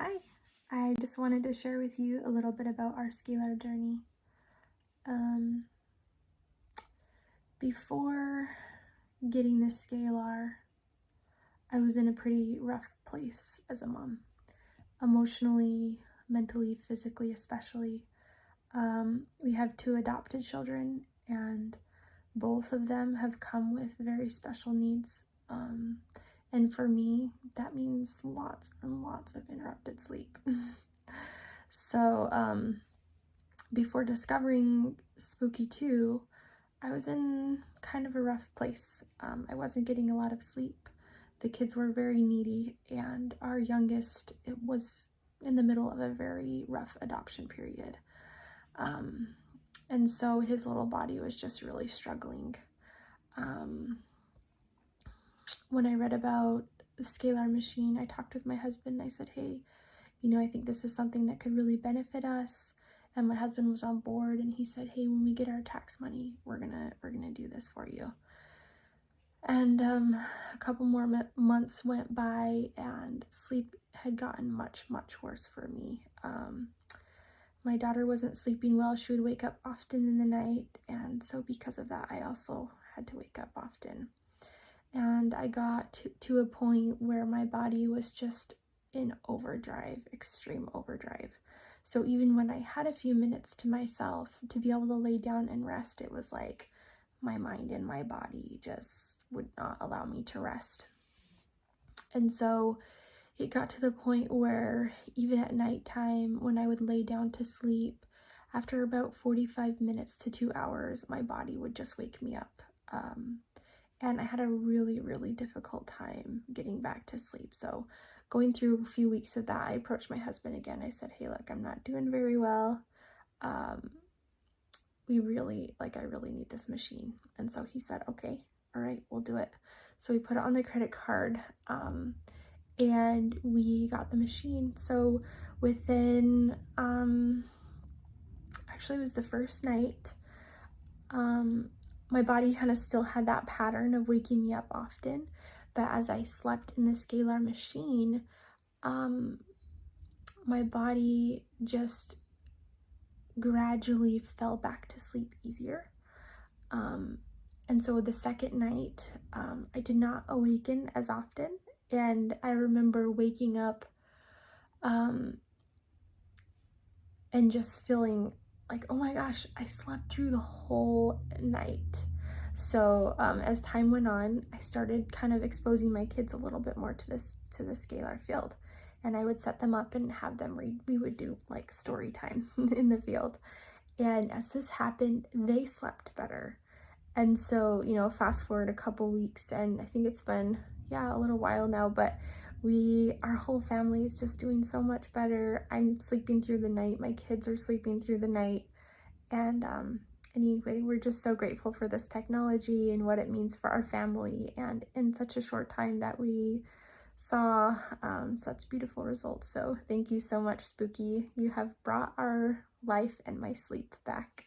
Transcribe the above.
Hi, I just wanted to share with you a little bit about our scalar journey. Before getting the scalar, I was in a pretty rough place as a mom, emotionally, mentally, physically, especially. We have 2 adopted children, and both of them have come with very special needs. And for me, that means lots and lots of interrupted sleep. So, before discovering Spooky2, I was in kind of a rough place. I wasn't getting a lot of sleep. The kids were very needy, and our youngest, it was in the middle of a very rough adoption period. And so his little body was just really struggling. When I read about the scalar machine, I talked with my husband and I said, hey, I think this is something that could really benefit us. And my husband was on board, and he said, hey, when we get our tax money, we're gonna do this for you. And a couple more months went by, and sleep had gotten much worse for me. My daughter wasn't sleeping well. She would wake up often in the night, and so because of that, I also had to wake up often. And I got to a point where my body was just in overdrive, extreme overdrive. So even when I had a few minutes to myself to be able to lay down and rest, it was like my mind and my body just would not allow me to rest. And so it got to the point where even at nighttime, when I would lay down to sleep, after about 45 minutes to 2 hours, my body would just wake me up. And I had a really difficult time getting back to sleep. So going through a few weeks of that, I approached my husband again. I said, hey, look, I'm not doing very well. I really need this machine. And so he said, okay, all right, we'll do it. So we put it on the credit card, and we got the machine. So within, actually it was the first night, my body kind of still had that pattern of waking me up often, but as I slept in the scalar machine, my body just gradually fell back to sleep easier. And so the second night, I did not awaken as often, and I remember waking up and just feeling like, oh my gosh, I slept through the whole night. So as time went on, I started kind of exposing my kids a little bit more to the scalar field, and I would set them up and have them read. We would do like story time in the field, and as this happened, they slept better. And so, fast forward a couple weeks, and I think it's been a little while now, but our whole family is just doing so much better. I'm sleeping through the night, my kids are sleeping through the night, and anyway, we're just so grateful for this technology and what it means for our family, and in such a short time that we saw such beautiful results. So thank you so much, Spooky. You have brought our life and my sleep back.